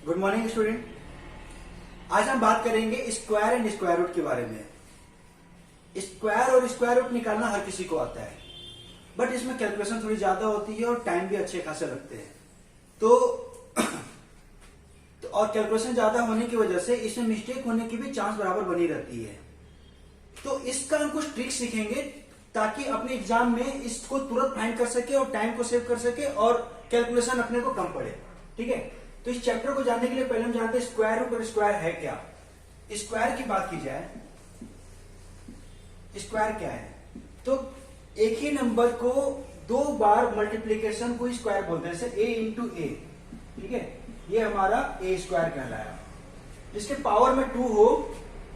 Good morning student. आज हम बात करेंगे स्क्वायर एंड स्क्वायर रूट के बारे में। स्क्वायर और स्क्वायर रूट निकालना हर किसी को आता है, बट इसमें कैलकुलेशन थोड़ी ज्यादा होती है और टाइम भी अच्छे खासे लगते हैं। तो और कैलकुलेशन ज्यादा होने की वजह से इसमें मिस्टेक होने की भी चांस बराबर बनी रहती है। तो इसका हम कुछ ट्रिक सीखेंगे ताकि अपने एग्जाम में इसको तुरंत फाइंड कर सके और टाइम को सेव कर सके और कैलकुलेशन अपने को कम पड़े। ठीक है, तो इस चैप्टर को जानने के लिए पहले हम जानते हैं स्क्वायर रूट और स्क्वायर है क्या। स्क्वायर की बात की जाए, स्क्वायर क्या है, तो एक ही नंबर को दो बार मल्टीप्लीकेशन को स्क्वायर बोलते हैं, जैसे a इंटू ए। ठीक है, ये हमारा ए स्क्वायर कहलाया। जिसके पावर में 2 हो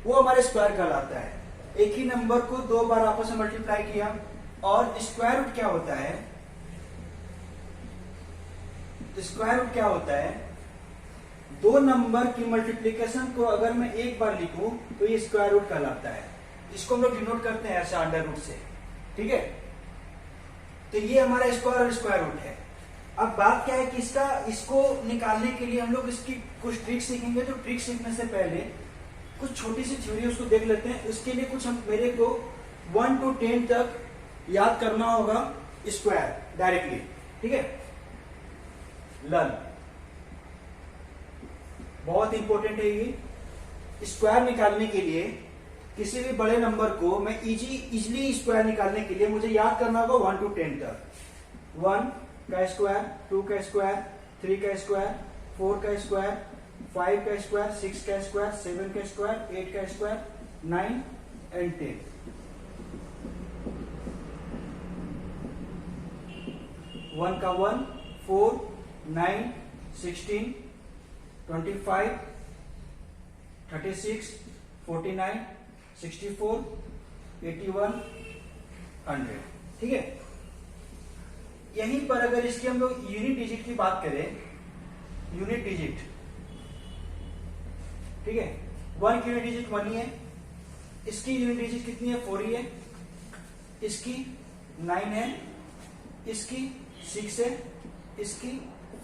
वो हमारे स्क्वायर कहलाता है। एक ही नंबर को दो बार आपस में मल्टीप्लाई किया। और स्क्वायर रूट क्या होता है, स्क्वायर रूट क्या होता है, दो नंबर की मल्टीप्लीकेशन को अगर मैं एक बार लिखूं तो ये स्क्वायर रूट कहलाता है। इसको हम लोग डिनोट करते हैं ऐसे अंडर रूट से। ठीक है, तो ये हमारा स्क्वायर और स्क्वायर रूट है। अब बात क्या है कि इसको निकालने के लिए हम लोग इसकी कुछ ट्रिक सीखेंगे। तो ट्रिक सीखने से पहले कुछ छोटी सी थ्योरी उसको देख लेते हैं। उसके लिए कुछ हम मेरे को 1 to 10 तक याद करना होगा स्क्वायर डायरेक्टली। ठीक है, लर्न, बहुत इंपॉर्टेंट है ये। स्क्वायर निकालने के लिए किसी भी बड़े नंबर को मैं इजीली स्क्वायर निकालने के लिए मुझे याद करना होगा 1 to 10 तक। 1 का स्क्वायर, 2 का स्क्वायर, 3 का स्क्वायर, 4 का स्क्वायर, 5 का स्क्वायर, 6 का स्क्वायर, 7 का स्क्वायर, 8 का स्क्वायर, 9 एंड 10। 1 का 1, 4, 9, 16, 25, 36, 49, 64, 81, 100। ठीक है, यहीं पर अगर इसकी हम लोग यूनिट डिजिट की बात करें, यूनिट डिजिट, ठीक है, 1 की यूनिट डिजिट 1 ही है। इसकी यूनिट डिजिट कितनी है, 4 ही है। इसकी 9 है, इसकी 6 है, इसकी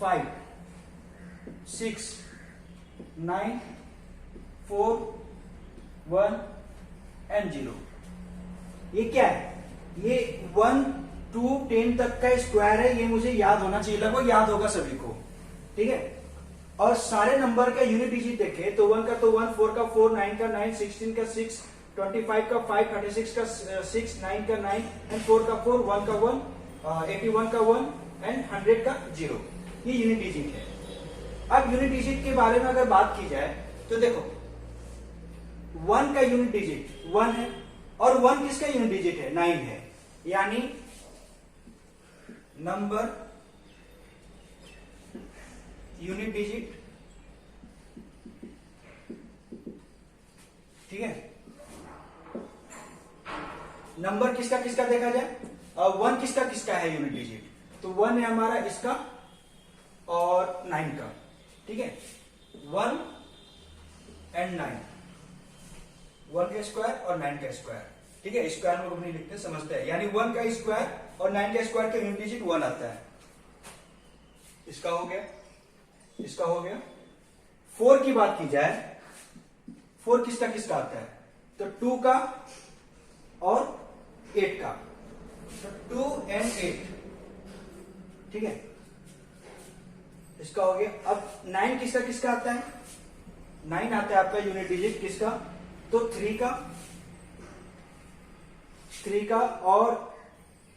5, 6, 9, 4, 1 एंड 0। ये क्या है, ये 1 to 10 तक का स्क्वायर है। ये मुझे याद होना चाहिए, लगभग याद होगा सभी को। ठीक है, और सारे नंबर का यूनिट डिजिट देखें तो 1 का तो 1, 4 का 4, 9 का 9, 16 का 6, 25 का 5, 36 का 6, 9 का 9 एंड 4 का 4, 1 का 1, 81 का 1 एंड 100 का 0। ये यूनिट डिजिट है। अब यूनिट डिजिट के बारे में अगर बात की जाए तो देखो, 1 का यूनिट डिजिट 1 है और 1 किसका यूनिट डिजिट है, 9 है। यानी नंबर यूनिट डिजिट, ठीक है, नंबर किसका किसका देखा जाए, 1 किसका किसका है यूनिट डिजिट, तो 1 है हमारा इसका और 9 का। ठीक है, 1 एंड 9, 1 का स्क्वायर और 9 का स्क्वायर। ठीक है, स्क्वायर में लोग नहीं लिखते, समझते हैं। यानी 1 का स्क्वायर और 9 का स्क्वायर का यूनिट डिजिट 1 आता है। इसका हो गया, इसका हो गया। 4 की बात की जाए, 4 किसका किसका आता है, तो 2 का और 8 का, तो 2 एंड 8। ठीक है, इसका हो गया। अब 9 किसका किसका आता है, 9 आता है आपका यूनिट डिजिट किसका, तो 3 का और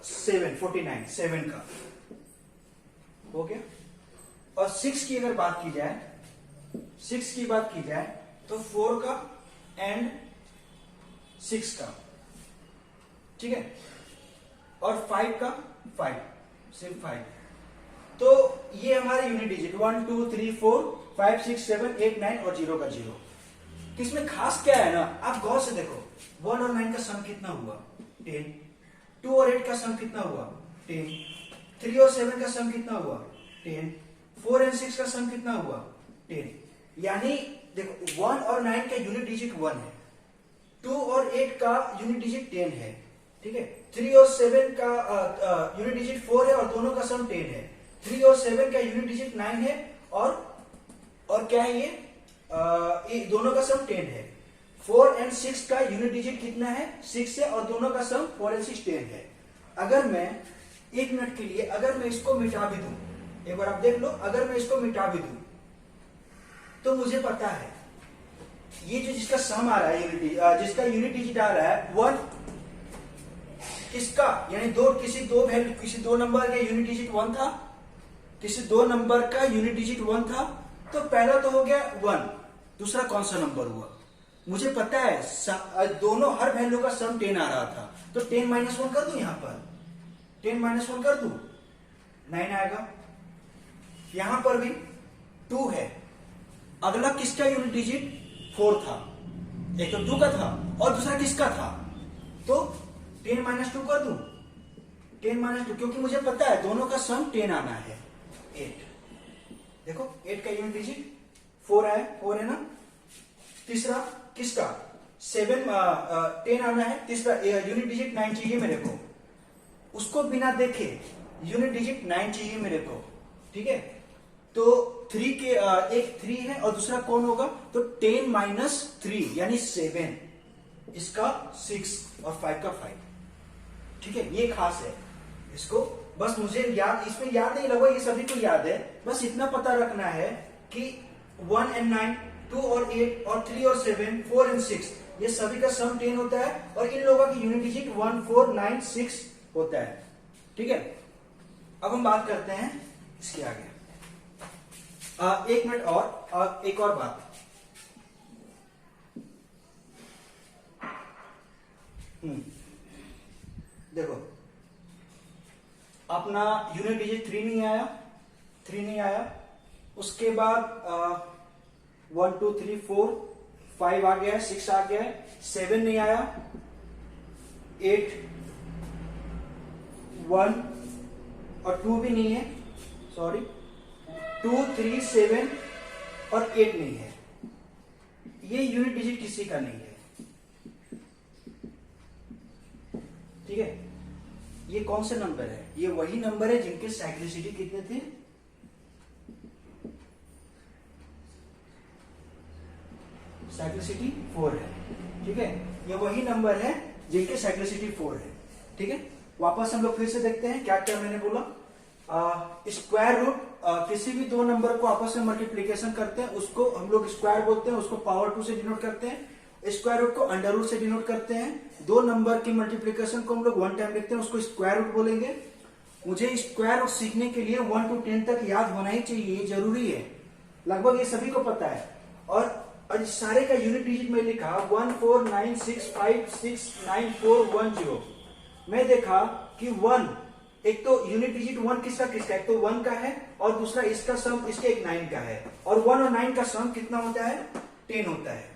7, 49, 7 का हो गया। और 6 की अगर बात की जाए, 6 की बात की जाए तो 4 का एंड 6 का। ठीक है, और 5 का 5, सिर्फ 5। तो ये हमारे यूनिट डिजिट 1, 2, 3, 4, 5, 6, 7, 8, 9 और 0 का 0। इसमें खास क्या है ना, आप गौर से देखो, 1 और 9 का सम कितना हुआ, 10। 2 और 8 का सम कितना हुआ, 10। 3 और 7 का सम कितना हुआ, 10। 4 एंड 6 का सम कितना हुआ, 10। यानी देखो 1 और 9 का यूनिट डिजिट 1 है, 2 और 8 का यूनिट डिजिट 10 है। ठीक है, 3 और 7 का यूनिट डिजिट 4 है और दोनों का सम 10 है। 3 और 7 का यूनिट डिजिट 9 है और और क्या है ये दोनों का सम 10 है। 4 और 6 का यूनिट डिजिट कितना है? 6 है, और दोनों का सम 4 और 6 10 है। अगर मैं 1 मिनट के लिए अगर मैं इसको मिटा भी दूं, एक बार आप देख लो, अगर मैं इसको मिटा भी दूं तो मुझे पता है ये जो जिसका सम आ रहा है जिसका यूनिट डिजिट आ रहा है 1, किसका यानी किसी दो नंबर का यूनिट डिजिट 1 था, किसी दो नंबर का यूनिट डिजिट 1 था, तो पहला तो हो गया 1, दूसरा कौन सा नंबर हुआ? मुझे पता है दोनों हर वैल्यू का सम 10 आ रहा था, तो 10 माइनस 1 कर दूं, यहां पर 10 माइनस 1 कर दूं, 9 आएगा। यहां पर भी 2 है, अगला किसका यूनिट डिजिट 4 था, एक तो 2 का था और दूसरा किसका था, तो 10 माइनस 2 कर दूं, 10 माइनस 2, क्योंकि मुझे पता है दोनों का सम 10 आना है, 8। देखो 8 का यूनिट डिजिट 4 है ना। तीसरा किसका 10 आना है, तीसरा यूनिट डिजिट 9 चाहिए मेरे को, उसको बिना देखे यूनिट डिजिट 9 चाहिए मेरे को, ठीक है। तो 3 के एक 3 है और दूसरा कौन होगा, तो 10 माइनस 3 यानी 7, इसका 6 और 5 का 5, ठीक है। ये खास है, इसको बस मुझे याद, इसमें याद नहीं लगा, ये सभी को याद है, बस इतना पता रखना है कि 1 और 9, 2 और 8 और 3 और 7, 4 और 6 ये सभी का सम 10 होता है, और इन लोगों की यूनिट डिजिट 1, 4, 9, 6 होता है, ठीक है। अब हम बात करते हैं इसके आगे। 1 मिनट और एक और बात, देखो अपना यूनिट डिजिट 3 नहीं आया, उसके बाद 1 2 3 4 5 आ गया है, 6 आ गया है, 7 नहीं आया, 8 1 और 2 भी नहीं है, सॉरी 2 3 7 और 8 नहीं है, ये यूनिट डिजिट किसी का नहीं है, ठीक है। ये कौन से नंबर है? ये वही नंबर है जिनके साइक्लिसिटी कितने थे, साइक्लिसिटी 4 है, ठीक है। ये वही नंबर है जिनके साइक्लिसिटी 4 है, ठीक है। वापस हम लोग फिर से देखते हैं क्या क्या मैंने बोला। स्क्वायर रूट किसी भी दो नंबर को आपस में मल्टीप्लीकेशन करते हैं उसको हम लोग स्क्वायर बोलते हैं, उसको पावर 2 से डिनोट करते हैं। स्क्वायर रूट को अंडर रूट से डिनोट करते हैं। दो नंबर की मल्टीप्लीकेशन को हम लोग 1 टाइम लिखते हैं, उसको स्क्वायर रूट बोलेंगे। मुझे स्क्वायर रूट सीखने के लिए 1 to 10 तक याद होना ही चाहिए, ये जरूरी है, लगभग ये सभी को पता है। और सारे का यूनिट डिजिट में लिखा 1 4 9 6 5 6 9 4 1 0। मैं देखा कि 1 एक तो यूनिट डिजिट 1 किसका किसका, एक तो 1 का है और दूसरा इसका सम इसके एक 9 का है, और 1 और 9 का सम कितना होता है, 10 होता है।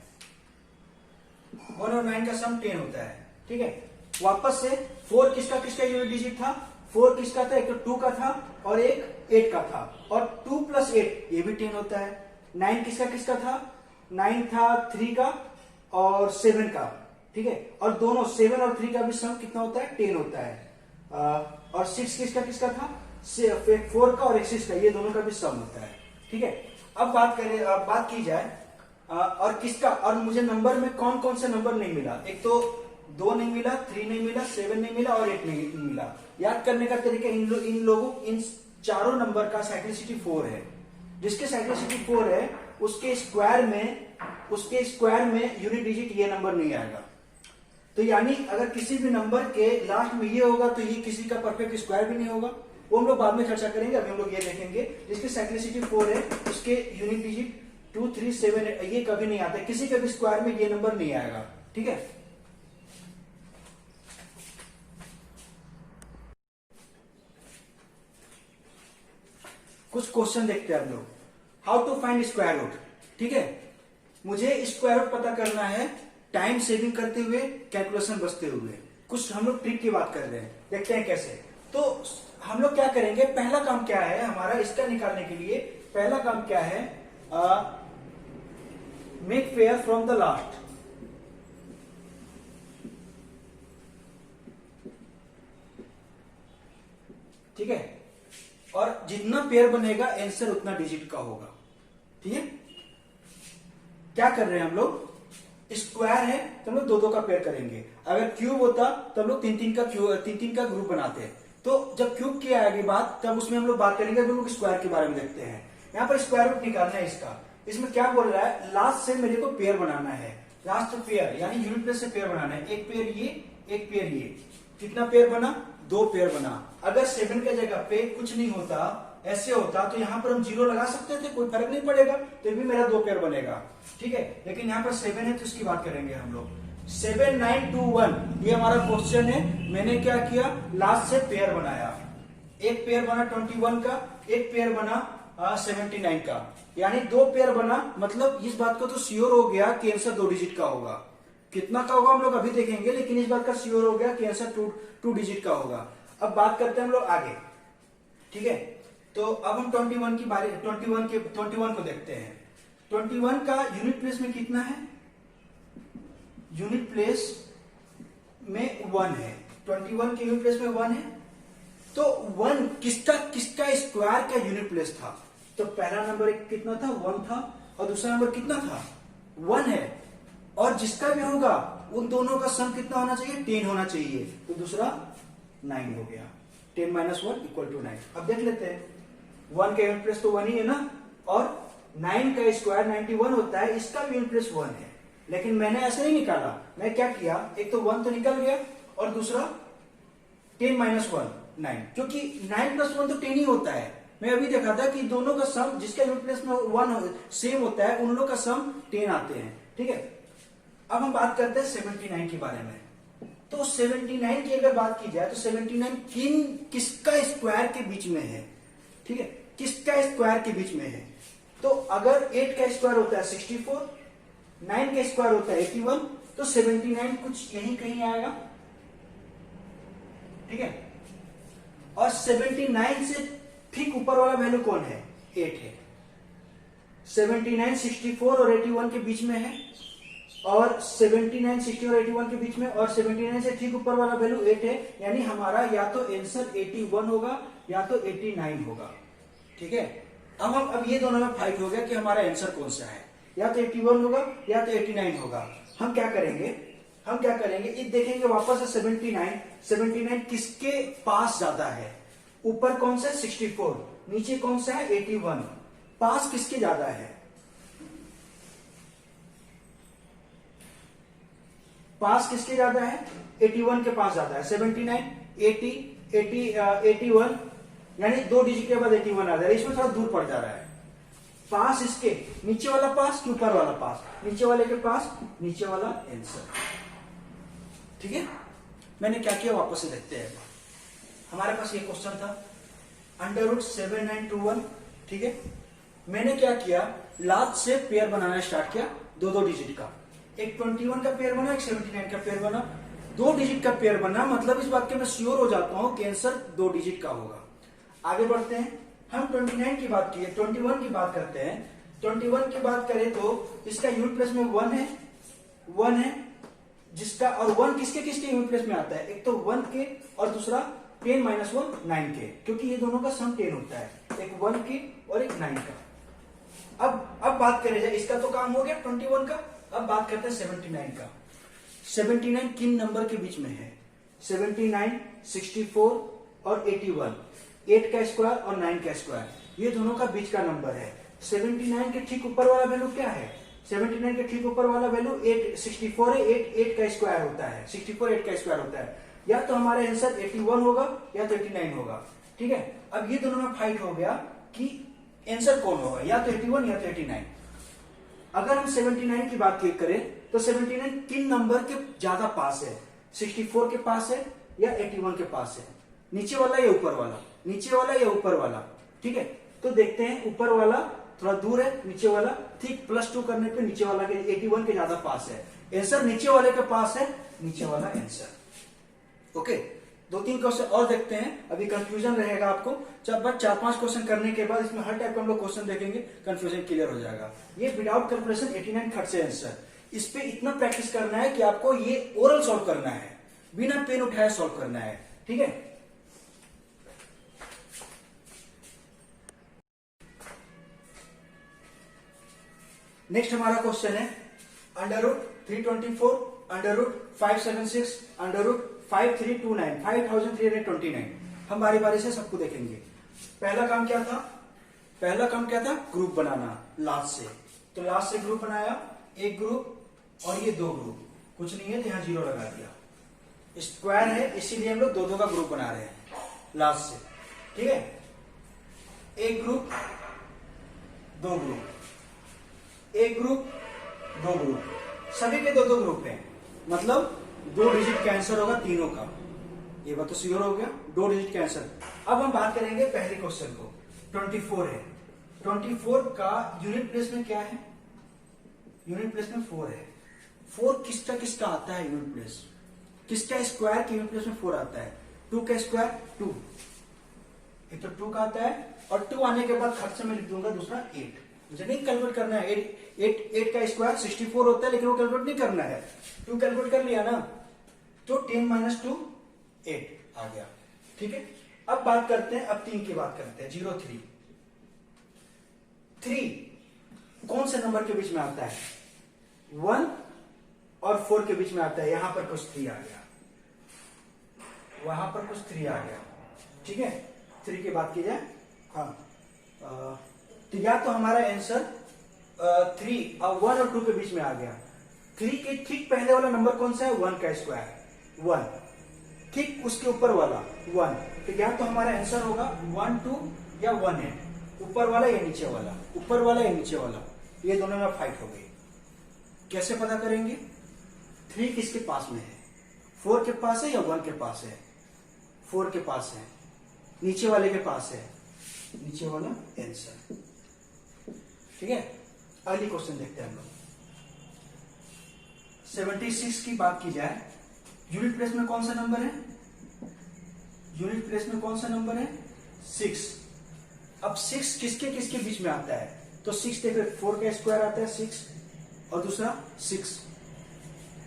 1 और 9 का सम 10 होता है, ठीक है। वापस से 4 किसका किसका यूनिट डिजिट था, 4 किसका था, एक तो 2 का था और एक 8 का था, और 2 + 8 ये भी 10 होता है। 9 किसका किसका था, 9 था 3 का और 7 का, ठीक है। और दोनों 7 और 3 का भी सम कितना होता है, 10 होता है। और 6 किसका किसका था, 4 का और 6 का, ये दोनों का भी सम होता है, ठीक है। अब बात की जाए और किसका, और मुझे नंबर में कौन कौन से नंबर नहीं मिला, एक तो 2 नहीं मिला, 3 नहीं मिला, 7 नहीं मिला और 8 नहीं मिला। याद करने का तरीका इन चारों नंबर का साइक्लिसिटी 4 है। जिसके साइक्लिसिटी 4 है उसके स्क्वायर में यूनिट डिजिट ये नंबर नहीं आएगा। तो यानी अगर किसी भी नंबर के लास्ट में ये होगा तो ये किसी का परफेक्ट स्क्वायर भी नहीं होगा, वो हम लोग बाद में चर्चा करेंगे। अभी हम लोग ये देखेंगे जिसकी साइक्लिसिटी 4 है उसके यूनिट डिजिट 2 3 7 ये कभी नहीं आता, किसी के भी स्क्वायर में ये नंबर नहीं आएगा, ठीक है। कुछ क्वेश्चन देखते हैं हम लोग। How to find square root, ठीक है। मुझे स्क्वायर रूट पता करना है टाइम सेविंग करते हुए, कैलकुलेशन बचते हुए। कुछ हम लोग ट्रिक की बात कर रहे हैं, देखते हैं कैसे। तो हम लोग क्या करेंगे, पहला काम क्या है हमारा इसका निकालने के लिए, पहला काम क्या है, make pair from the last, ठीक है। और जितना पेयर बनेगा आंसर उतना डिजिट का होगा, ठीक है। क्या कर रहे हैं हम लोग, स्क्वायर है तो हम लोग दो दो का पेयर करेंगे, अगर क्यूब होता तो हम लोग तीन तीन का ग्रुप बनाते हैं। तो जब क्यूब की आएगी बात तब उसमें हम लोग बात करेंगे, हम लोग स्क्वायर के बारे में देखते हैं। यहाँ पर स्क्वायर रूट निकालना है इसका। इसमें क्या बोल रहा है, लास्ट से मेरे को पेयर बनाना है, लास्ट पेयर यानी यूनिट प्लेस से पेयर बनाना है। एक पेयर ये, एक पेयर ये, कितना पेयर बना, दो पेयर बना। अगर 7 के जगह पे कुछ नहीं होता, ऐसे होता तो यहां पर हम 0 लगा सकते थे, कोई फर्क नहीं पड़ेगा, तो भी मेरा दो पेयर बनेगा, ठीक है। लेकिन यहाँ पर 7 है तो इसकी बात करेंगे हम लोग। 7 9 2 1 ये हमारा क्वेश्चन है। मैंने क्या किया, लास्ट से पेयर बनाया, एक पेयर बना 21 का, एक पेयर बना 79 का, यानी दो पेयर बना। मतलब इस बात को तो श्योर हो गया कि आंसर 2 डिजिट का होगा। कितना का होगा हम लोग अभी देखेंगे, लेकिन इस बात का श्योर हो गया कि आंसर 2 डिजिट का होगा। अब बात करते हैं हम लोग आगे, ठीक है। तो अब हम 21 को देखते हैं। 21 का यूनिट प्लेस में कितना है, यूनिट प्लेस में 1 है। 21 के यूनिट प्लेस में 1 है, तो 1 किसका स्क्वायर का यूनिट प्लेस था। तो पहला नंबर कितना था, 1 था, और दूसरा नंबर कितना था, 1 है। और जिसका भी होगा उन दोनों का सम कितना होना चाहिए, 10 होना चाहिए। तो दूसरा 9 हो गया, 10 - 1 = 9। अब देख लेते हैं, 1 का यूनिट प्लेस तो 1 ही है ना, और 9 का स्क्वायर 91 होता है, इसका भी यूनिट प्लेस 1 है। लेकिन मैंने ऐसे नहीं निकाला, मैं क्या किया, एक तो 1 तो निकल गया और दूसरा 10 - 1 9, क्योंकि 9 + 1 तो 10 ही होता है। मैं अभी देखा था कि दोनों का सम जिसका यूनिट प्लेस में 1 सेम होता है, उन लोगों का सम 10 आते हैं, ठीक है। अब हम बात करते हैं 79 के बारे में। तो 79 की अगर बात की जाए तो 79 किसका स्क्वायर के बीच में है, ठीक है, किसका स्क्वायर के बीच में है। तो अगर 8 का स्क्वायर होता है 64, 9 का स्क्वायर होता है 81, तो 79 कुछ यही कहीं आएगा, ठीक है। और 79 से ठीक ऊपर वाला वैल्यू कौन है, 8 है। 79 64 और 81 के बीच में है, और 79 60 और 81 के बीच में, और 79 से ठीक ऊपर वाला वैल्यू 8 है। यानी हमारा या तो आंसर 81 होगा या तो 89 होगा, ठीक है। अब ये दोनों में फाइट हो गया कि हमारा आंसर कौन सा है, या तो 81 होगा या तो 89 होगा। हम क्या करेंगे, ये देखेंगे वापस से 79 किसके पास ज्यादा है। ऊपर कौन सा है 64, नीचे कौन सा है 81, पास किसके ज्यादा है, पास किसके ज्यादा है, 81 के पास ज्यादा है। 79 80 81, यानी 2 डिजिट के बाद 81 आ जा रहा है, इसमें थोड़ा दूर पड़ जा रहा है। पास इसके नीचे वाला पास कि ऊपर वाला पास, नीचे वाले के पास नीचे वाला आंसर, ठीक है। मैंने क्या किया वापस से देखते हैं। हमारे पास ये क्वेश्चन था √7921, ठीक है। मैंने क्या किया, लास्ट से पेयर बनाना स्टार्ट किया, दो डिजिट का। एक 21 का पेयर बना, एक 79 का पेयर बना, 2 डिजिट का पेयर बना। मतलब इस बात के मैं श्योर हो जाता हूं कि आंसर 2 डिजिट का होगा। आगे बढ़ते हैं, हम 29 की बात की है, 21 की बात करते हैं। 21 की बात करें तो इसका यूनिट प्लेस में 1 है, जिसका, और 1 किसके यूनिट प्लेस में आता है, एक तो 1 के और दूसरा 10 - 1 9 के, क्योंकि ये दोनों का सम 10 होता है, एक 1 के और एक 9 का। अब बात करें जाए, इसका तो काम हो गया 21 का। अब बात करते हैं 79 का। 79 किन नंबर के बीच में है, 79 64 और 81, 8 का स्क्वायर और 9 का स्क्वायर, ये दोनों का बीच का नंबर है। 79 के ठीक ऊपर वाला वैल्यू क्या है, 79 के ठीक ऊपर वाला वैल्यू 64 है, 8 का स्क्वायर होता है, 64 8 का स्क्वायर होता है। या तो हमारा आंसर 81 होगा या तो 89 होगा, ठीक है। अब ये दोनों में फाइट हो गया कि आंसर कौन होगा, या तो 81 या तो 89। अगर हम 79 की बात करें तो 79 किन नंबर के ज्यादा पास है, 64 के पास है या 81 के पास है, नीचे वाला या ऊपर वाला, नीचे वाला या ऊपर वाला, ठीक है। तो देखते हैं, ऊपर वाला थोड़ा दूर है, नीचे वाला ठीक +2 करने पे नीचे वाला के 81 के ज्यादा पास है। आंसर नीचे वाले के पास है, नीचे वाला आंसर। ओके, 2-3 क्वेश्चन और देखते हैं, अभी कंफ्यूजन रहेगा आपको। जब बस 4-5 क्वेश्चन करने के बाद इसमें हर टाइप का हम लोग क्वेश्चन देखेंगे, कंफ्यूजन क्लियर हो जाएगा। ये विदाउट कैलकुलेशन 89 खट से आंसर। इस पे इतना प्रैक्टिस करना है कि आपको ये ओरल सॉल्व करना है, बिना पेन उठाए सॉल्व करना है, ठीक है। नेक्स्ट हमारा क्वेश्चन है under root 324 under root 576 under root 5329 5329। हम बारी बारी से सबको देखेंगे। पहला काम क्या था? पहला काम क्या था? ग्रुप बनाना लास्ट से। तो लास्ट से ग्रुप बनाया, एक ग्रुप और ये दो ग्रुप, कुछ नहीं है तो यहां जीरो लगा दिया। स्क्वायर है इसीलिए हम लोग दो दो का ग्रुप बना रहे हैं लास्ट से, ठीक है। एक ग्रुप, दो ग्रुप, एक ग्रुप, दो ग्रुप, सभी के दो दो ग्रुप हैं, मतलब दो डिजिट का आंसर होगा तीनों का। ये बात तो श्योर हो गया, दो डिजिट का आंसर। अब हम बात करेंगे पहले क्वेश्चन को। 24 है, 24 का यूनिट प्लेस में क्या है? यूनिट प्लेस में 4 है। 4 किसका किसका आता है यूनिट प्लेस? किसका स्क्वायर के यूनिट प्लेस में 4 आता है? 2 का स्क्वायर 2, एक तो 2 का आता है, और 2 आने के बाद खर्च में लिख दूंगा दूसरा 8। मुझे नहीं कैलकुलेट करना है। 8 का स्क्वायर 64 होता है, लेकिन वो कैलकुलेट नहीं करना है। 2 कैलकुलेट कर लिया ना, तो 10 - 2 8 आ गया, ठीक है। अब बात करते हैं, अब 3 की बात करते हैं। 0 3 3 कौन से नंबर के बीच में आता है? 1 और 4 के बीच में आता है। यहां पर कुछ 3 आ गया, वहां पर कुछ 3 आ गया, ठीक है। 3 की बात की जाए, हाँ, तो या तो हमारा आंसर 3 और 1 और 2 के बीच में आ गया। 3 के ठीक पहले वाला नंबर कौन सा है? 1 का स्क्वायर 1, ठीक उसके ऊपर वाला 1, तो या तो हमारा आंसर होगा 1 2 या 1 है। ऊपर वाला या नीचे वाला, ऊपर वाला या नीचे वाला, ये दोनों में फाइट हो गई। कैसे पता करेंगे? 3 किसके पास में है? 4 के पास है या 1 के पास है? 4 के पास है। नीचे वाले के पास है, नीचे वाला आंसर, ठीक है। अगली क्वेश्चन देखते हैं हम लोग। 76 की बात की जाए, यूनिट प्लेस में कौन सा नंबर है? यूनिट प्लेस में कौन सा नंबर है? 6। अब 6 किसके किसके बीच में आता है? तो 6 देखो, 4 का स्क्वायर आता है 6, और दूसरा 6,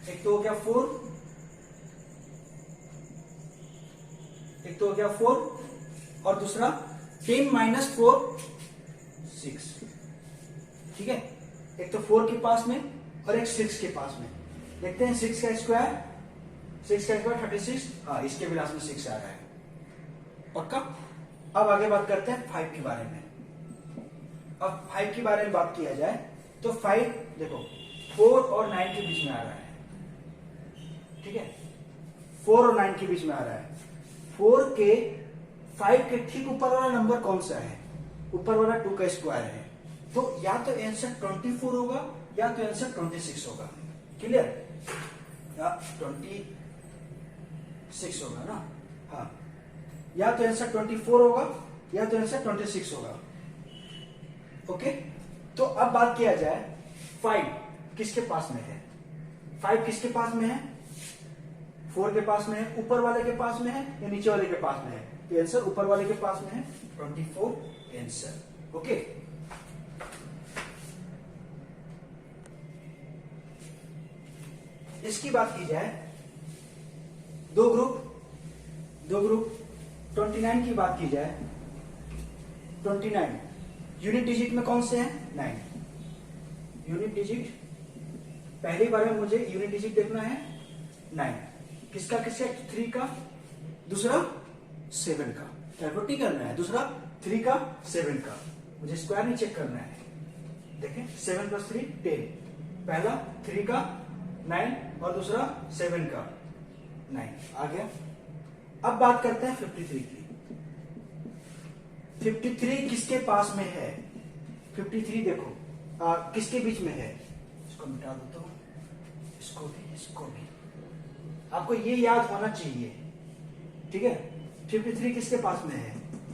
एक तो हो गया 4, एक तो हो गया 4, और दूसरा 10 - 4 6, ठीक है। एक तो 4 के पास में और एक 6 के पास में। देखते हैं 6 का स्क्वायर, 6 का स्क्वायर 36, हाँ इसके भी लास्ट में 6 आ रहा है, पक्का। अब आगे बात करते हैं 5 के बारे में। अब 5 के बारे में बात किया जाए तो 5 देखो 4 और 9 के बीच में आ रहा है, ठीक है। 4 और 9 के बीच में आ रहा है। 5 के ठीक ऊपर वाला नंबर कौन सा है? ऊपर वाला 2 का स्क्वायर है। तो या तो आंसर 24 होगा या तो आंसर 26 होगा। क्लियर? या 26 होगा ना, हाँ। या तो आंसर 24 होगा या तो आंसर 26 होगा, ओके। तो अब बात किया जाए 5 किसके पास में है? 5 किसके पास में है? 4 के पास में है, ऊपर वाले के पास में है या नीचे वाले के पास में है? तो आंसर ऊपर वाले के पास में है, 24 आंसर, ओके। इसकी बात की जाए, दो ग्रुप 29 की बात की जाए, 29 यूनिट डिजिट में कौन से हैं? 9 यूनिट डिजिट। पहली बार में मुझे यूनिट डिजिट देखना है 9, किसका किसका? 3 का, दूसरा 7 का, कैलकुलेट नहीं करना है। दूसरा 3 का 7 का, मुझे स्क्वायर नहीं चेक करना है। देखें 7 + 3 10, पहला 3 का 9 और दूसरा 7 का 9 आ गया। अब बात करते हैं 53 की। 53 किसके पास में है? 53 देखो किसके बीच में है? इसको मिटा देता हूं, इसको भी आपको ये याद होना चाहिए, ठीक है। 53 किसके पास में है?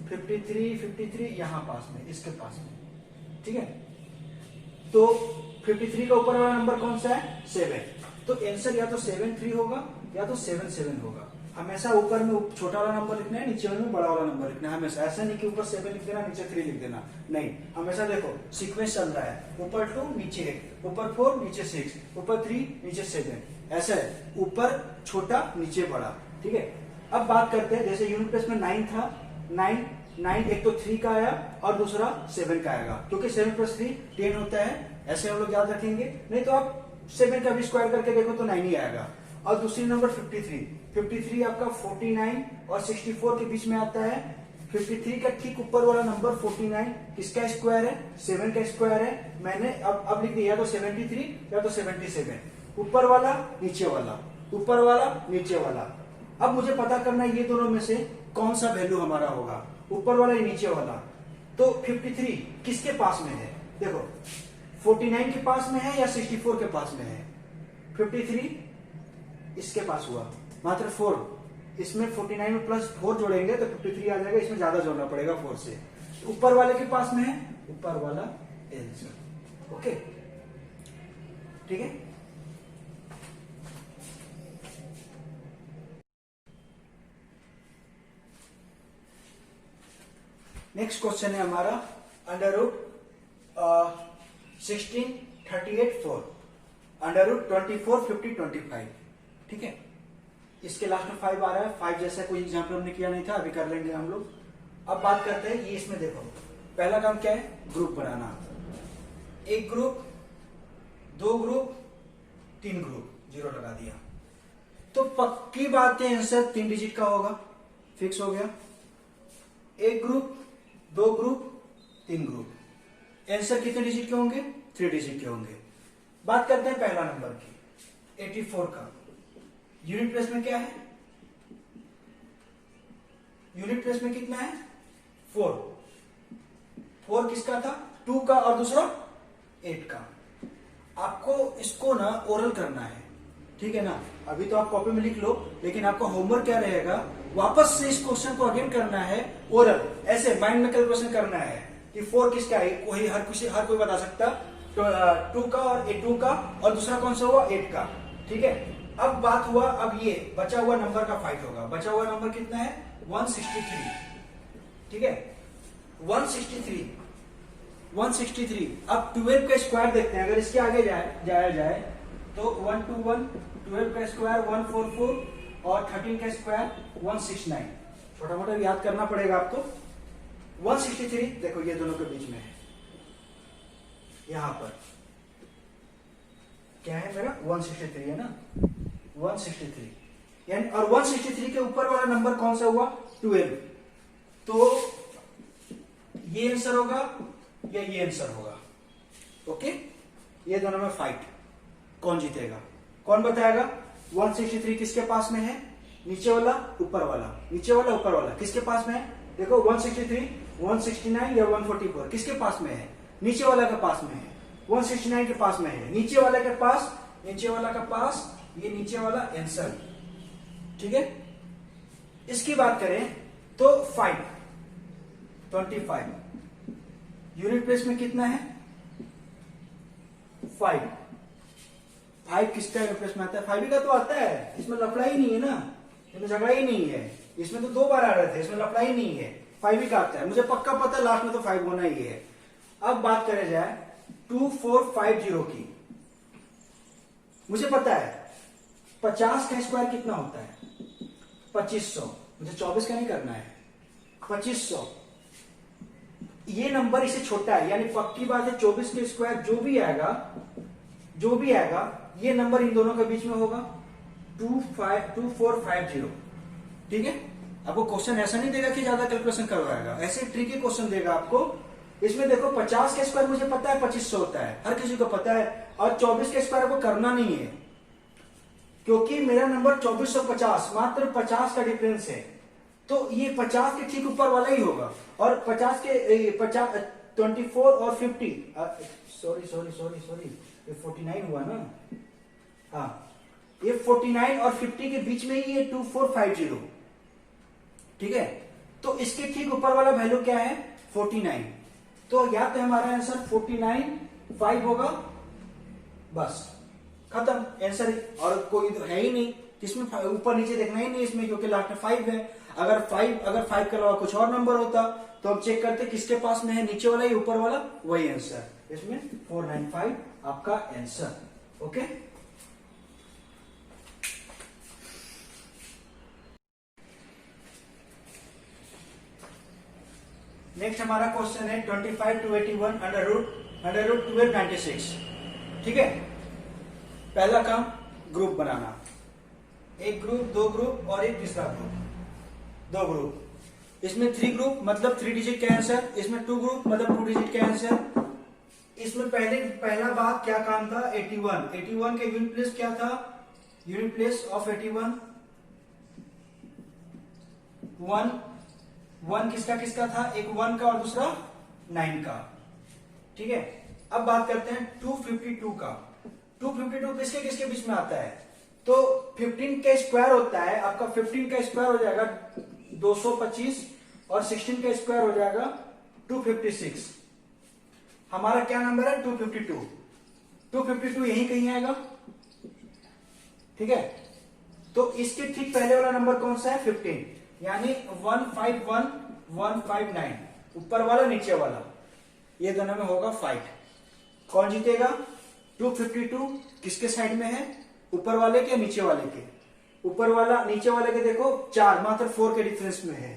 53 यहां पास में, इसके पास में, ठीक है। तो 53 का ऊपर वाला नंबर कौन सा है? 7। तो आंसर या तो 73 होगा या तो 77 होगा। हमेशा ऊपर में छोटा वाला नंबर लिखना है, नीचे में बड़ा वाला नंबर लिखना है हमेशा। ऐसा नहीं कि ऊपर 7 लिख देना, नीचे 3 लिख देना, नहीं। हमेशा देखो सीक्वेंस चल रहा है, ऊपर 2 नीचे 1, ऊपर 4 नीचे 6, ऊपर 3 नीचे 7, ऐसा है, ऊपर छोटा नीचे बड़ा, ठीक है। अब बात करते हैं, जैसे यूनिट प्लेस में 9 था, 9 एक तो 3 का आया और दूसरा 7 का आएगा, क्योंकि 7 + 3 10 होता है, ऐसे हम लोग याद रखेंगे, नहीं तो आप 7 का भी स्क्वायर करके देखो तो 9 ही आएगा। और दूसरी नंबर 53 आपका 49 और 64 के बीच में आता है। 53 का ठीक ऊपर वाला नंबर 49 किसका स्क्वायर है? 7 का स्क्वायर है। मैंने अब लिख दिया, या तो 73 या तो 77, ऊपर वाला नीचे वाला, ऊपर वाला नीचे वाला। अब मुझे पता करना है ये दोनों में से कौन सा वैल्यू हमारा होगा, ऊपर वाला या नीचे वाला। तो 53 किसके पास में है? देखो 49 के पास में है या 64 के पास में है? 53 इसके पास हुआ, मात्र 4, इसमें 49 में प्लस 4 जोड़ेंगे तो 53 आ जाएगा, इसमें ज्यादा जोड़ना पड़ेगा 4 से। ऊपर वाले के पास में है, ऊपर वाला आंसर। ओके, ठीक है। नेक्स्ट क्वेश्चन है हमारा अंडर रूट 16 38 4 अंडर रूट 24 50 25। ठीक है, इसके लास्ट में 5 आ रहा है। 5 जैसा कोई एग्जाम्पल हमने किया नहीं था, अभी कर लेंगे हम लोग। अब बात करते हैं ये, इसमें देखो पहला काम क्या है? ग्रुप बनाना। एक ग्रुप, 2 ग्रुप, 3 ग्रुप, 0 लगा दिया तो पक्की बात है आंसर 3 डिजिट का होगा, फिक्स हो गया। एक ग्रुप, 2 ग्रुप, 3 ग्रुप, आंसर कितने डिजिट के होंगे? 3 डिजिट के होंगे। बात करते हैं पहला नंबर की, 84 का। यूनिट प्लेस में क्या है? यूनिट प्लेस में कितना है? 4। 4 किसका था? 2 का, और दूसरा 8 का। आपको इसको ना ओरल करना है, ठीक है ना? अभी तो आप कॉपी में लिख लो, लेकिन आपका होमवर्क क्या रहेगा, वापस से इस क्वेश्चन को अगेन करना है ओरल, ऐसे माइंड में कैलकुलेशन करना है कि 4 किसका है। कोई हर कोई बता सकता, तो 2 का और 2 का, और दूसरा कौन सा हुआ? 8 का। ठीक है, अब बात हुआ, अब ये बचा हुआ नंबर का फाइट होगा। बचा हुआ नंबर कितना है? 163। ठीक है, 163। अब 12 का स्क्वायर देखते हैं, अगर इसके आगे जाया जाए तो 121, 12 का स्क्वायर 144 और 13 का स्क्वायर 169। छोटा मोटा याद करना पड़ेगा आपको। 163 देखो ये दोनों के बीच में है, यहां पर क्या है मेरा? 163 है ना, 163 यानी, और 163 के ऊपर वाला नंबर कौन सा हुआ? 12। तो ये आंसर होगा या ये आंसर होगा? ओके, ये दोनों में फाइट, कौन जीतेगा? कौन बताएगा? 163 किसके पास में है? नीचे वाला ऊपर वाला, नीचे वाला ऊपर वाला, किसके पास में है? देखो 163, 169 या 144 किसके पास में है? नीचे वाला के पास में है। 169 के पास में है, नीचे वाला के पास, नीचे वाला का पास, ये नीचे वाला आंसर। ठीक है, इसकी बात करें तो 25 यूनिट प्लेस में कितना है? 5 किसका यूनिट प्लेस में आता है? 5 का तो आता है, इसमें लफड़ा ही नहीं है ना, इसमें झगड़ा ही नहीं है। इसमें तो 2 बार आ रहे थे, इसमें लफड़ा ही नहीं है। 5 का आता है, मुझे पक्का पता है लास्ट में तो 5 होना ही है। अब बात करें जाए 2450 की, मुझे पता है 50 का स्क्वायर कितना होता है? 2500। मुझे 24 का नहीं करना है, 2500। ये नंबर इससे छोटा है, यानी पक्की बात है 24 के स्क्वायर जो भी आएगा ये नंबर इन दोनों के बीच में होगा, 2450। ठीक है, आपको क्वेश्चन ऐसा नहीं देगा कि ज्यादा कैलकुलेशन करवाएगा, ऐसे ट्रिकी क्वेश्चन देगा आपको। इसमें देखो 50 के स्क्वायर मुझे पता है 2500 होता है, हर किसी को पता है, और 24 के स्क्वायर को करना नहीं है, क्योंकि मेरा नंबर 2450, मात्र 50 का डिफरेंस है। तो ये 50 के ठीक ऊपर वाला ही होगा, और 50 के 24 और 50, सॉरी ये 49 हुआ ना, हाँ ये 49 और 50 के बीच में ही ये 2450। ठीक है, तो इसके ठीक ऊपर वाला वैल्यू क्या है? 49। तो या तो हमारा आंसर 49 होगा, बस खत्म आंसर, और कोई तो है ही नहीं जिसमें ऊपर नीचे देखना ही नहीं इसमें, क्योंकि लास्ट में 5 है। अगर 5 के अलावा कुछ और नंबर होता तो हम चेक करते किसके पास में है, नीचे वाला या ऊपर वाला, वही आंसर। इसमें 495 आपका आंसर। ओके, नेक्स्ट हमारा क्वेश्चन है 25 to 81 अंडर रूट 100√1296। ठीक है, पहला काम ग्रुप बनाना, एक ग्रुप, दो ग्रुप और एक तीसरा ग्रुप, दो ग्रुप। इसमें 3 ग्रुप मतलब 3 डिजिट का आंसर, इसमें 2 ग्रुप मतलब 2 डिजिट का आंसर। इसमें पहला बात क्या काम था, 81 के यूनिट प्लेस क्या था, यूनिट प्लेस ऑफ 81 1 किसका था, एक 1 का और दूसरा 9 का। ठीक है, अब बात करते हैं 252 का। 252 किसके किसके बीच में आता है, तो 15 का स्क्वायर होता है आपका, 15 का स्क्वायर हो जाएगा 225 और 16 का स्क्वायर हो जाएगा 256। हमारा क्या नंबर है 252, 252 यही कहीं आएगा। ठीक है, तो इसके ठीक पहले वाला नंबर कौन सा है 15, यानी 151 159, ऊपर वाला नीचे वाला, ये दोनों में होगा फाइट। कौन जीतेगा, 252 किसके साइड में है, ऊपर वाले के नीचे वाले के, ऊपर वाला नीचे वाले के देखो 4 मात्र 4 के डिफरेंस में है,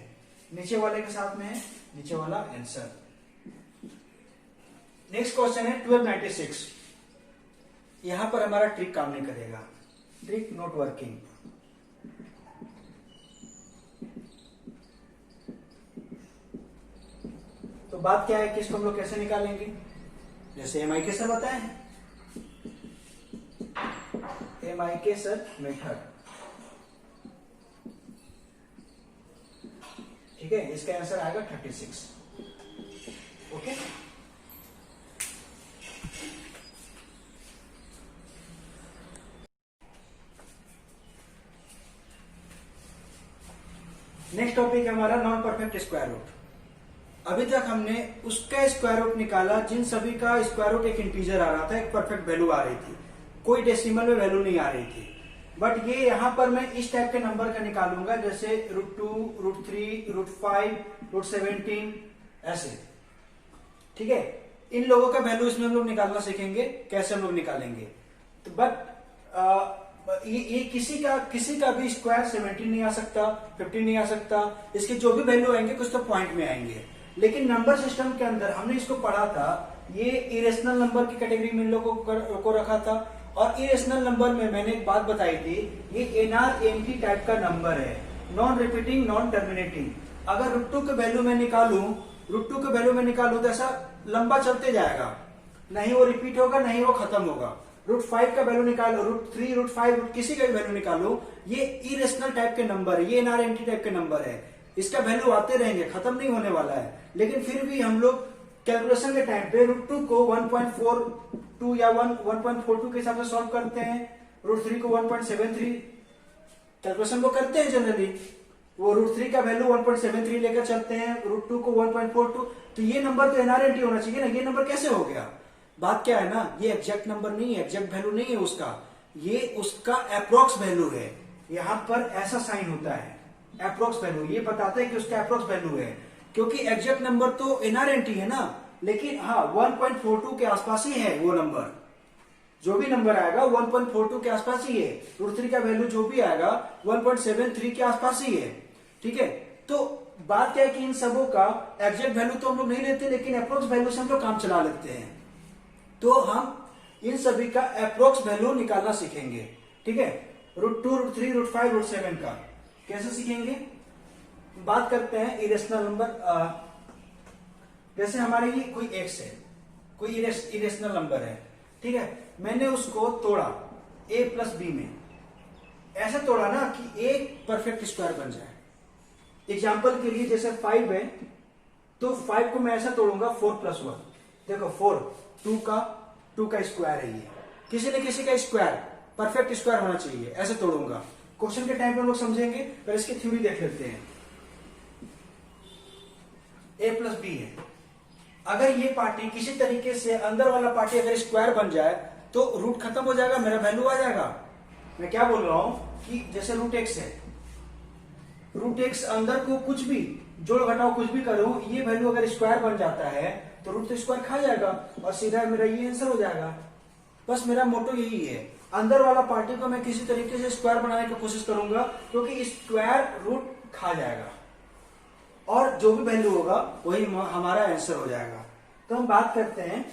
नीचे वाले के साथ में है नीचे वाला आंसर। नेक्स्ट क्वेश्चन है 1296। यहां पर हमारा ट्रिक काम नहीं करेगा, ट्रिक नॉट वर्किंग। तो बात क्या है कि इसको हम लोग कैसे निकालेंगे, जैसे MIK सर बताए हैं, MIK सर मेथड। ठीक है, इसका आंसर आएगा 36। ओके, नेक्स्ट टॉपिक है हमारा नॉन परफेक्ट स्क्वायर रूट। अभी तक हमने उसका स्क्वायर रूट निकाला जिन सभी का स्क्वायर रूट एक इंटीजर आ रहा था, एक परफेक्ट वैल्यू आ रही थी, कोई डेसिमल में वैल्यू नहीं आ रही थी। बट ये यहां पर मैं इस टाइप के नंबर का निकालूंगा, जैसे √2, √3, √5, √17 ऐसे। ठीक है, इन लोगों का वैल्यू इसमें हम लोग निकालना सीखेंगे, कैसे हम लोग निकालेंगे। तो बट ये किसी का भी स्क्वायर 17 नहीं आ सकता, 15 नहीं आ सकता, इसके जो भी वैल्यू आएंगे कुछ तो पॉइंट में आएंगे। लेकिन नंबर सिस्टम के अंदर हमने इसको पढ़ा था, ये इरेशनल नंबर की कैटेगरी में इन लोगों को रखा था। और इरेशनल नंबर में मैंने एक बात बताई थी, ये NRNT टाइप का नंबर है, नॉन रिपीटिंग नॉन टर्मिनेटिंग। अगर √2 के वैल्यू में निकालूं तो ऐसा लंबा चलते जाएगा, नहीं वो रिपीट होगा नहीं वो खत्म होगा। √5 का वैल्यू निकालो, √3, √5, किसी का भी वैल्यू निकालो, ये इरेशनल टाइप के नंबर है, ये NRNT टाइप के नंबर है, इसका वैल्यू आते रहेंगे, खत्म नहीं होने वाला है। लेकिन फिर भी हम लोग कैलकुलेशन के टाइम पे √2 को 1.42 या 1.42 के हिसाब से सॉल्व करते हैं, √3 को 1.73 कैलकुलेशन को करते हैं जनरली, वो √3 का वैल्यू 1.73 लेकर चलते हैं, √2 को 1.42। तो ये नंबर तो NRNT होना चाहिए ना, ये नंबर कैसे हो गया। बात क्या है ना, ये एग्जैक्ट नंबर नहीं है, एग्जैक्ट वैल्यू नहीं है उसका, ये उसका अप्रोक्स वैल्यू है। यहां पर ऐसा साइन होता है अप्रोक्स वैल्यू, ये बताता है कि उसका अप्रोक्स वैल्यू है, क्योंकि एग्जैक्ट नंबर तो NRNT है ना। लेकिन हाँ 1.42 के आसपास ही है वो नंबर, जो भी नंबर आएगा 1.42 के आसपास ही है। √3 का वैल्यू जो भी आएगा 1.73 के आसपास ही है। ठीक है, तो बात क्या है कि इन सबों का एग्जैक्ट वैल्यू तो हम लोग नहीं लेते, लेकिन अप्रोक्स वैल्यू से हम लोग काम चला लेते हैं। तो हम इन सभी का अप्रोक्स वैल्यू निकालना सीखेंगे। ठीक है, √2, √3, √5, √7 का कैसे सीखेंगे। बात करते हैं इरेशनल नंबर, जैसे हमारे ये कोई x है, कोई इरेशनल नंबर है। ठीक है, मैंने उसको तोड़ा a + b में, ऐसा तोड़ा ना कि एक परफेक्ट स्क्वायर बन जाए। एग्जाम्पल के लिए जैसे 5 है, तो 5 को मैं ऐसा तोड़ूंगा 4 + 1, देखो 4 2 का स्क्वायर है, ये किसी न किसी का स्क्वायर परफेक्ट स्क्वायर होना चाहिए, ऐसे तोड़ूंगा। क्वेश्चन के टाइम पे हम लोग समझेंगे, पर इसकी थ्योरी देख लेते हैं। a + b है, अगर ये पार्टी किसी तरीके से अंदर वाला पार्टी अगर स्क्वायर बन जाए तो रूट खत्म हो जाएगा, मेरा वैल्यू आ जाएगा। मैं क्या बोल रहा हूं कि जैसे √x है, √x अंदर को कुछ भी जोड़ घटाओ कुछ भी करूं, ये वैल्यू अगर स्क्वायर बन जाता है तो रूट तो स्क्वायर खा जाएगा और सीधा मेरा ये आंसर हो जाएगा। बस मेरा मोटो यही है, अंदर वाला पार्टी को मैं किसी तरीके से स्क्वायर बनाने की कोशिश करूंगा, क्योंकि स्क्वायर रूट खा जाएगा और जो भी वैल्यू होगा वही हमारा आंसर हो जाएगा। तो हम बात करते हैं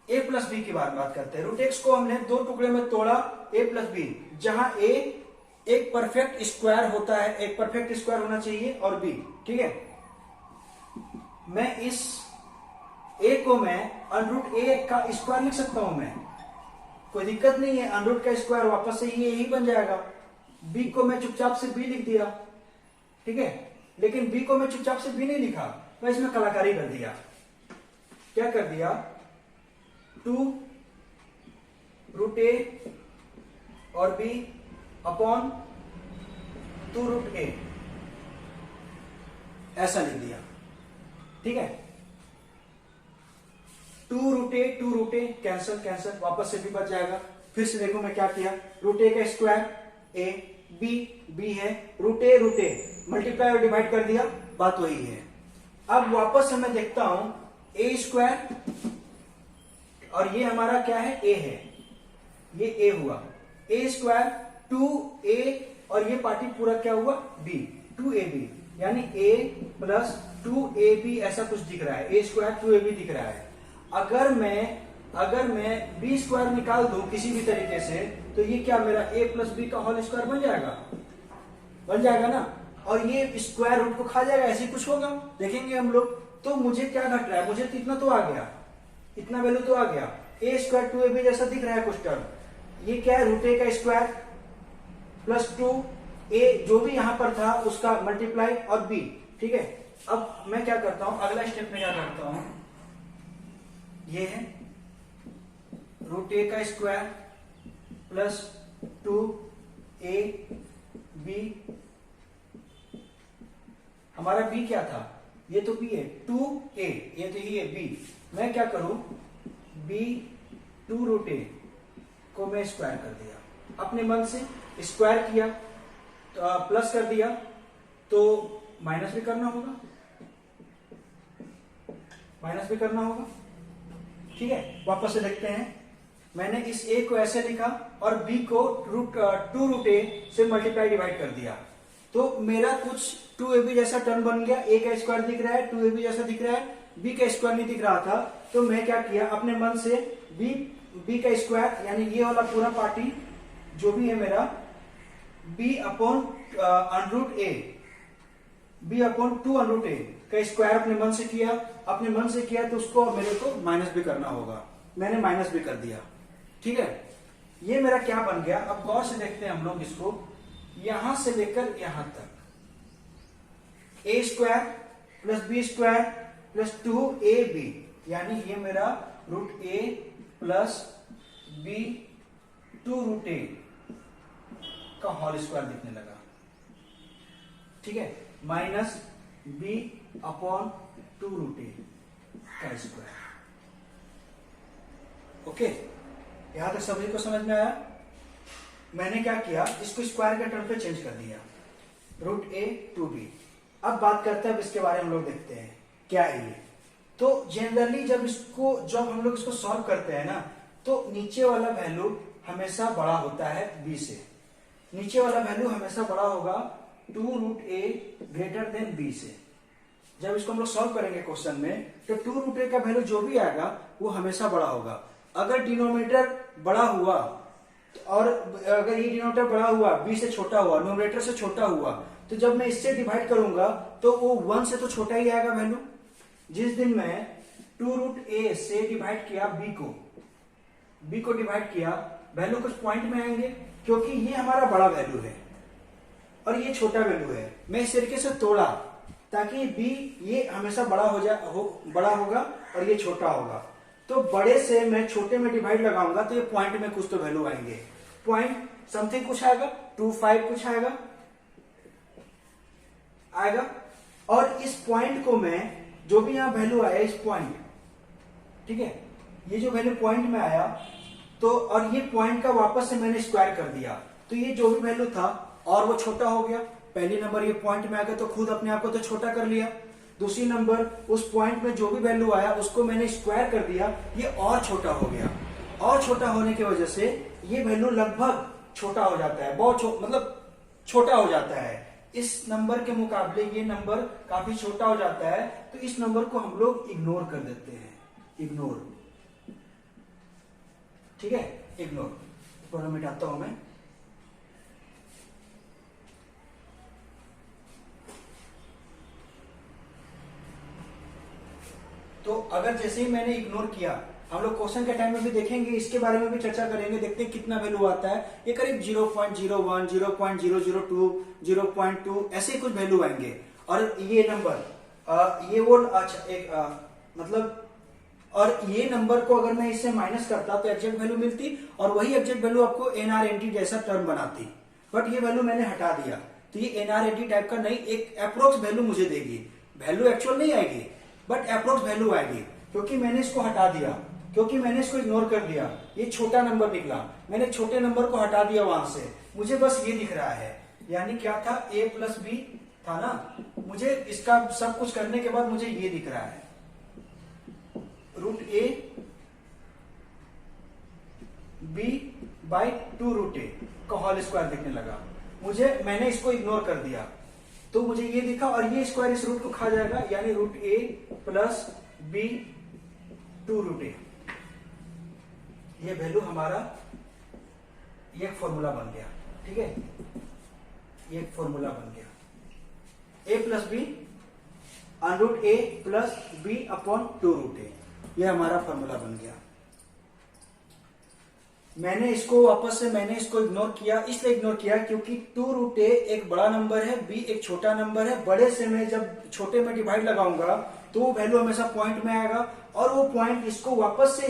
ए प्लस बी की बात करते हैं। रूट एक्स को हमने दो टुकड़े में तोड़ा, ए प्लस बी, जहां ए एक परफेक्ट स्क्वायर होता है, एक परफेक्ट स्क्वायर होना चाहिए, और बी, ठीक है। मैं इस ए को मैं अंडरूट ए का स्क्वायर लिख सकता हूं, मैं कोई दिक्कत नहीं है, अंडरूट का स्क्वायर वापस से ये यही बन जाएगा। बी को मैं चुपचाप से बी लिख दिया, ठीक है, लेकिन बी को मैं चुपचाप से बी नहीं लिखा, मैं इसमें कलाकारी कर दिया। क्या कर दिया, 2 रूट ए और बी अपॉन 2 रूट ए, ऐसा लिख दिया, ठीक है। 2 रूट ए कैंसल कैंसल, वापस से भी बच जाएगा। फिर से देखो मैं क्या किया, रूट ए का स्क्वायर ए, बी है, रूट ए मल्टीप्लाई और डिवाइड कर दिया, बात वही है। अब वापस से मैं देखता हूं, ए स्क्वायर और ये हमारा क्या है, ए है, ये ए हुआ, ए स्क्वायर 2a और ये पार्टी पूरा क्या हुआ, b, 2ab, यानी a प्लस 2ab ऐसा कुछ दिख रहा है, a स्क्वायर 2ab दिख रहा है। अगर मैं b स्क्वायर निकाल दूं किसी भी तरीके से, तो ये क्या मेरा a प्लस बी का होल स्क्वायर बन जाएगा ना, और ये स्क्वायर रूट को खा जाएगा, ऐसे कुछ होगा, देखेंगे हम लोग। तो मुझे क्या घट रहा है, मुझे तो इतना तो आ गया, इतना वैल्यू तो आ गया, a स्क्वायर 2ab जैसा दिख रहा है कुछ टर्म, ये क्या है, रूट ए का स्क्वायर प्लस 2a जो भी यहां पर था उसका मल्टीप्लाई और b, ठीक है। अब मैं क्या करता हूं, अगला स्टेप में क्या करता हूं, ये है रूट ए का स्क्वायर प्लस 2ab, हमारा b क्या था, ये तो b है, 2a, ये तो ये b, मैं क्या करूं, b 2 रूट ए को मैं स्क्वायर कर दिया, अपने मन से स्क्वायर किया, तो प्लस कर दिया, तो माइनस भी करना होगा, ठीक है। वापस से देखते हैं, मैंने इस a को ऐसे लिखा और b को 2 रूट ए से मल्टीप्लाई डिवाइड कर दिया, तो मेरा कुछ 2ab जैसा टर्म बन गया, a का स्क्वायर दिख रहा है, 2ab जैसा दिख रहा है, b का स्क्वायर नहीं दिख रहा था, तो मैं क्या किया, अपने मन से b का स्क्वायर यानी ये वाला पूरा पार्टी जो भी है मेरा, b अपॉन अंडरूट ए, b अपॉन 2 अंडरूट ए का स्क्वायर अपने मन से किया, तो उसको मेरे को माइनस भी करना होगा, मैंने माइनस भी कर दिया, ठीक है। ये मेरा क्या बन गया, अब गौर से देखते हैं हम लोग इसको, यहां से लेकर यहां तक, a square plus b square plus 2ab, यानी ये मेरा root a plus b 2 root a का होल स्क्वायर दिखने लगा, ठीक है, minus b upon 2 root a का स्क्वायर। ओके, यहां तक सभी को समझ में आया। मैंने क्या किया, इसको स्क्वायर के टर्म पे चेंज कर दिया, रूट ए 2b। अब बात करते हैं, अब इसके बारे में हम लोग देखते हैं क्या है ये। तो जनरली जब हम लोग इसको सॉल्व करते हैं ना, तो नीचे वाला वैल्यू हमेशा बड़ा होता है b से, नीचे वाला वैल्यू हमेशा बड़ा होगा 2 रूट ए ग्रेटर देन b से। जब इसको हम लोग सॉल्व करेंगे क्वेश्चन में, तो 2 रूट ए का वैल्यू जो भी आएगा वो हमेशा बड़ा होगा। अगर डिनोमिनेटर बड़ा हुआ और अगर ये डिनोमिनेटर बड़ा हुआ, b से छोटा हुआ, न्यूमरेटर से छोटा हुआ, तो जब मैं इससे डिवाइड करूंगा तो वो 1 से तो छोटा ही आएगा वैल्यू। जिस दिन मैं 2 रूट ए से डिवाइड किया b को डिवाइड किया, वैल्यू कुछ पॉइंट में आएंगे, क्योंकि ये हमारा बड़ा वैल्यू है और ये छोटा वैल्यू है। मैं इस तरीके से तोड़ा ताकि b ये हमेशा बड़ा होगा और ये छोटा होगा। तो बड़े से मैं छोटे में डिवाइड लगाऊंगा तो ये पॉइंट में कुछ तो वैल्यू आएंगे, पॉइंट समथिंग कुछ आएगा, 25 कुछ आएगा। और इस पॉइंट को मैं, जो भी यहां वैल्यू आया इस पॉइंट, ठीक है, ये जो वैल्यू पॉइंट में आया, तो और ये पॉइंट का वापस से मैंने स्क्वायर कर दिया, तो ये जो भी वैल्यू था और वो छोटा हो गया। पहली नंबर ये पॉइंट में आ गया तो खुद अपने आप को तो छोटा कर लिया। दूसरी नंबर उस पॉइंट में जो भी वैल्यू आया उसको मैंने स्क्वायर कर दिया, ये और छोटा हो गया। और छोटा होने की वजह से ये वैल्यू लगभग छोटा हो जाता है, मतलब छोटा हो जाता है। इस नंबर के मुकाबले ये नंबर काफी छोटा हो जाता है, तो इस नंबर को हम लोग इग्नोर कर देते हैं, इग्नोर। ठीक है, इग्नोर। थोड़ा मिटाता हूं मैं। तो अगर जैसे ही मैंने इग्नोर किया, हम लोग क्वेश्चन के टाइम में भी देखेंगे, इसके बारे में भी चर्चा करेंगे, देखते हैं कितना वैल्यू आता है। ये करीब 0.01, 0.002, 0.2 ऐसे कुछ वैल्यू आएंगे। और ये नंबर ये वो अच्छा एक मतलब, और ये नंबर को अगर मैं इससे माइनस करता तो एग्जैक्ट वैल्यू मिलती, और वही एग्जैक्ट वैल्यू आपको एनआरएनटी जैसा टर्म बनाती। बट ये वैल्यू मैंने हटा दिया, तो ये एनआरएनटी टाइप का नहीं, एक अप्रोक्स वैल्यू मुझे देगी। वैल्यू एक्चुअल नहीं आएगी बट अप्रोक्स वैल्यू आएगी, क्योंकि मैंने इसको हटा दिया, क्योंकि मैंने इसको इग्नोर कर दिया। ये छोटा नंबर निकला, मैंने छोटे नंबर को हटा दिया वहां से, मुझे बस ये दिख रहा है। यानी क्या था, a प्लस बी था ना, मुझे इसका सब कुछ करने के बाद मुझे ये दिख रहा है, root a b by 2 root a का होल स्क्वायर दिखने लगा मुझे। मैंने इसको इग्नोर कर दिया तो मुझे ये दिखा, और ये स्क्वायर इस रूट को खा जाएगा, यानी root a plus b 2 root a. ये वैल्यू हमारा ये फॉर्मूला बन गया। ठीक है, ये फॉर्मूला बन गया, a plus b √ a plus b upon 2 root a. ये हमारा फॉर्मूला बन गया। मैंने इसको वापस से मैंने इसको इग्नोर किया, इसलिए इग्नोर किया क्योंकि 2 रूट ए एक बड़ा नंबर है, बी एक छोटा नंबर है। बड़े से मैं जब छोटे में डिवाइड लगाऊंगा तो वो वैल्यू हमेशा पॉइंट में आएगा, और वो पॉइंट इसको वापस से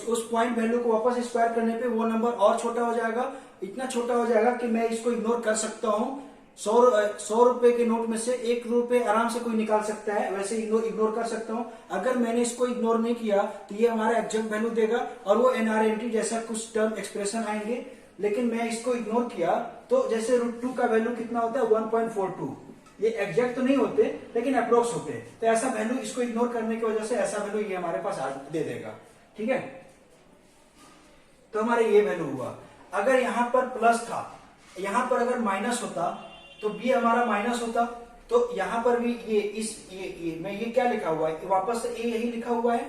उस पॉइंट वैल्यू को वापस स्क्वायर करने पे वो नंबर और छोटा हो जाएगा। इतना छोटा हो जाएगा कि मैं इसको इग्नोर कर सकता हूं। 100 रुपए के नोट में से 1 रुपए आराम से कोई निकाल सकता है, वैसे इग्नोर कर सकता हूं। अगर मैंने इसको इग्नोर नहीं किया तो ये हमारा एग्जैक्ट वैल्यू देगा, और वो एनआरएनटी जैसा कुछ टर्म एक्सप्रेशन आएंगे। लेकिन मैं इसको इग्नोर किया तो जैसे √2 का वैल्यू कितना होता है, 1.42। ये एग्जैक्ट तो नहीं होते लेकिन अप्रोक्स होते, तो ऐसा वैल्यू इसको इग्नोर करने की वजह से ऐसा वैल्यू ये हमारे पास दे देगा। ठीक है, तो हमारे ये वैल्यू हुआ। अगर यहां पर प्लस था, यहां पर अगर माइनस होता तो बी हमारा माइनस होता, तो यहां पर भी ये मैं ये क्या लिखा हुआ है, वापस से ए यही लिखा हुआ है,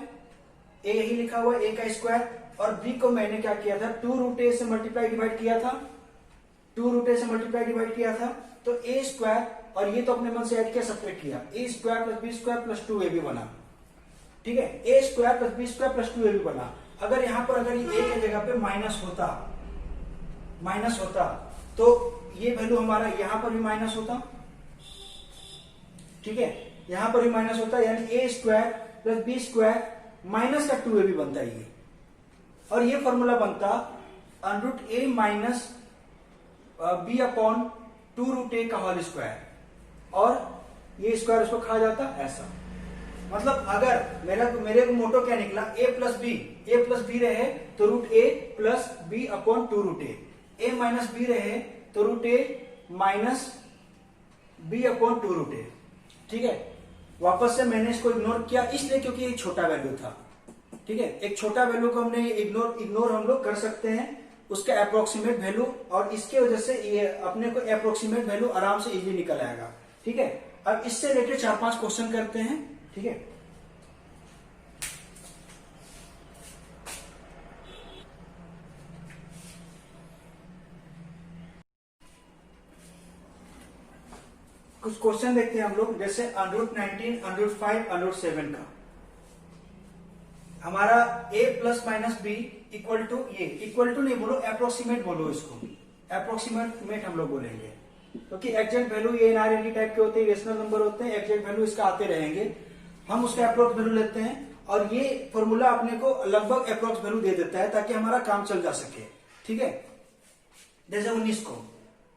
ए यही लिखा हुआ है, ए का स्क्वायर। और बी को मैंने क्या किया था, 2 रूट ए से मल्टीप्लाई डिवाइड किया था, 2 रूट ए से मल्टीप्लाई डिवाइड किया था, तो ए स्क्वायर, और ये तो अपने मन से ऐड किया, सेपरेट किया, a square plus b square plus 2ab बना। ठीक है, a square plus b square plus 2ab बना। अगर यहां पर अगर ये ए की जगह पे माइनस होता तो ये वैल्यू हमारा यहां पर भी माइनस होता। ठीक है, यहां पर भी माइनस होता, यानी a square plus b square minus का 2ab बनता है ये, और ये फॉर्मूला बनता √a minus b upon 2 root a का होल स्क्वायर, और ये स्क्वायर उसको खा जाता ऐसा। मतलब अगर मेरे को मोटो क्या निकला, a प्लस बी रहे तो √a plus b upon 2 root a minus b रहे तो √a minus b upon 2 root a. ठीक है, वापस से मैंने इसको इग्नोर किया इसलिए क्योंकि एक छोटा वैल्यू था। ठीक है, एक छोटा वैल्यू को हमने इग्नोर हम लोग कर सकते हैं, उसका अप्रोक्सीमेट वैल्यू, और इसके वजह से ये अपने को अप्रोक्सीमेट वैल्यू आराम से इजीली निकल आएगा। ठीक है, अब इससे रिलेटेड 4-5 क्वेश्चन करते हैं। ठीक है, कुछ क्वेश्चन देखते हैं हम लोग, जैसे √19, √5, √7 का। हमारा a plus minus B equal to, ये इक्वल टू नहीं बोलो, अप्रोक्सीमेट बोलो, इसको अप्रोक्सीमेट हम लोग बोलेंगे, क्योंकि एग्जैक्ट वैल्यू ये एनआरएनटी टाइप के होते हैं, रेशनल नंबर होते हैं, एग्जैक्ट वैल्यू इसका आते रहेंगे। हम उसका अप्रोक्स वैल्यू लेते हैं, और ये फॉर्मूला अपने को लगभग अप्रोक्स वैल्यू दे देता है ताकि हमारा काम चल जा सके। ठीक है, जैसे 19 को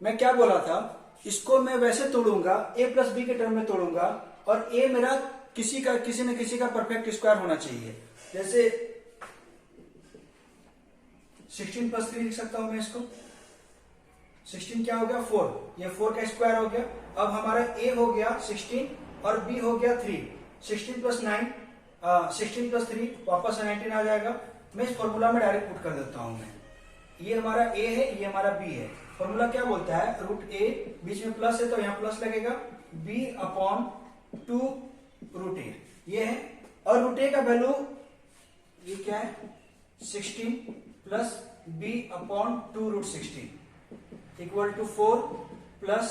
मैं क्या बोला था, इसको मैं वैसे तोड़ूंगा, a प्लस बी के टर्म में तोड़ूंगा, और a मेरा किसी न किसी का परफेक्ट स्क्वायर होना चाहिए। जैसे 16 प्लस 3 लिख सकता हूं मैं इसको, 16 क्या हो गया, 4, ये 4 का स्क्वायर हो गया। अब हमारा a हो गया 16 और b हो गया 3, 16 प्लस 3 वापस 19 आ जाएगा। मैं इस फॉर्मूला में डायरेक्ट पुट कर देता हूं मैं, ये हमारा a है, ये हमारा b है। फॉर्मूला क्या बोलता है, √a, बीच में प्लस है तो यहां प्लस लगेगा, b अपॉन 2 √a, ये है। और √a का वैल्यू ये क्या है, 16 plus b upon 2√16 equal to 4 plus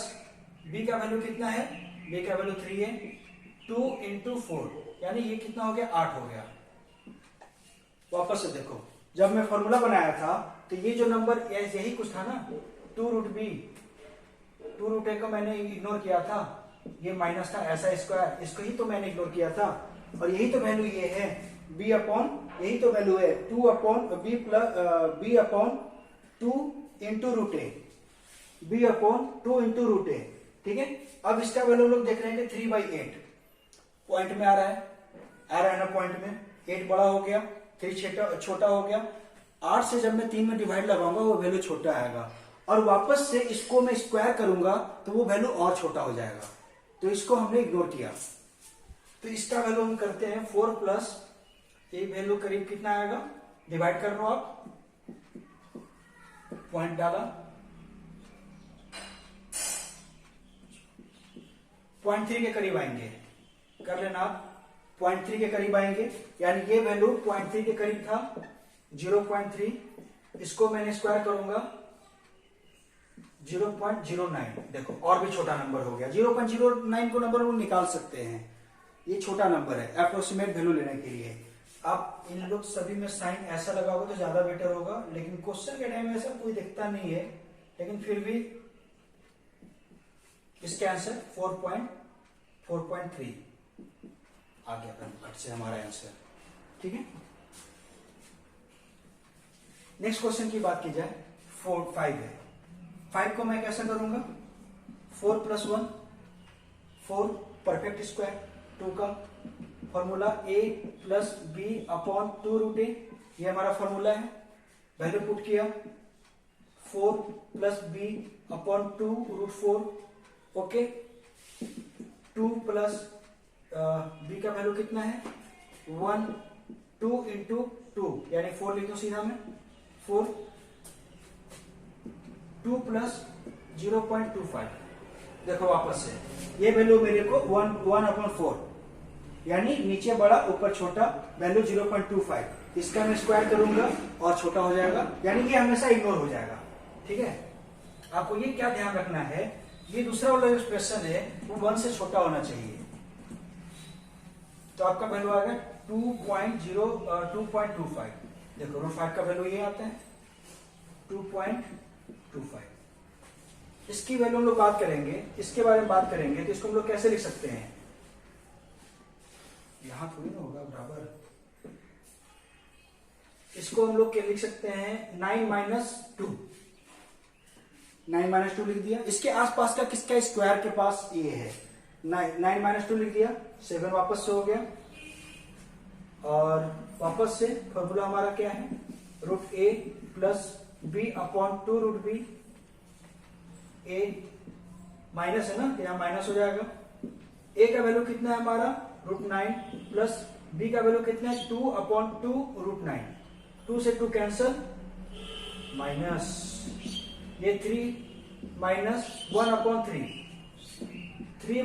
b का वैल्यू कितना है, b का वैल्यू 3 है, 2 इंटू 4 यानी ये कितना हो गया, 8 हो गया। वापस से देखो, जब मैं फॉर्मूला बनाया था तो ये जो नंबर यही कुछ था ना, 2√b 2√a को मैंने इग्नोर किया था, ये माइनस था ऐसा स्क्वायर, इसको ही तो मैंने इग्नोर किया था, और यही तो वैल्यू ये है b अपॉन, यही तो वैल्यू है 2 upon b plus b upon 2 into root a, b upon 2 into root a. ठीक है, अब इसका वैल्यू लोग देख रहे हैं कि 3/8 पॉइंट में आ रहा है ना, पॉइंट में 8 बड़ा हो गया, 3 छोटा हो गया, 8 से जब मैं 3 में डिवाइड लगाऊंगा वो वैल्यू छोटा आएगा, और वापस से इसको मैं स्क्वायर करूंगा तो वो वैल्यू और छोटा हो जाएगा, तो इसको हमने इग्नोर किया। तो इसका वैल्यू हम करते हैं 4 प्लस ये वैल्यू करीब कितना आएगा, डिवाइड कर लो आप, पॉइंट डाला, 0.3 के करीब आएंगे, कर लेना आप, 0.3 के करीब आएंगे, यानी ये वैल्यू 0.3 के करीब था, 0.3, इसको मैंने स्क्वायर करूंगा 0.09, देखो और भी छोटा नंबर हो गया, 0.09 को नंबर हम निकाल सकते हैं, ये छोटा नंबर है अप्रोक्सीमेट वैल्यू लेने के लिए। आप इन लोग सभी में साइन ऐसा लगाओगे तो ज्यादा बेटर होगा, लेकिन क्वेश्चन के टाइम में ऐसा कोई दिखता नहीं है, लेकिन फिर भी इसका आंसर 4.3 आ गया कट से हमारा आंसर। ठीक है, नेक्स्ट क्वेश्चन की बात की जाए, 5 है, 5 को मैं कैसे करूंगा, 4 प्लस 1 4 परफेक्ट स्क्वायर 2 का formula a plus b upon 2√a, ये हमारा फॉर्मूला है, वैल्यू पुट किया 4 plus b upon 2√4, okay, 2 plus b का वैल्यू कितना है 1, 2 इंटू 2 यानी 4 लिख दो सीधा में, 4, 2 प्लस 0.25, देखो वापस से ये वैल्यू मेरे को 1/4 यानी नीचे बड़ा ऊपर छोटा, वैल्यू 0.25, इसका मैं स्क्वायर करूंगा और छोटा हो जाएगा, यानी ये हमेशा इग्नोर हो जाएगा। ठीक है, आपको ये क्या ध्यान रखना है, ये दूसरा वाला एक्सप्रेशन है वो 1 से छोटा होना चाहिए, तो आपका वैल्यू आ गया 2.25, देखो √5 का वैल्यू ये आता है 2.25। इसकी वैल्यू हम लोग बात करेंगे, इसके बारे में बात करेंगे, तो इसको हम लोग कैसे लिख सकते हैं, यहां थोड़ी ना होगा बराबर, इसको हम लोग क्या लिख सकते हैं 9 - 2 लिख दिया, इसके आसपास का किसका स्क्वायर के पास ये है 9 - 2 लिख दिया, 7 वापस से हो गया, और वापस से फॉर्मूला हमारा क्या है √a plus b upon 2√b, a minus है ना, यहां माइनस हो जाएगा, a का वैल्यू कितना है हमारा √9 प्लस b का वैल्यू कितना है 2/2√9, 2 से 2 कैंसल, माइनस ये 3 माइनस 1/3, 3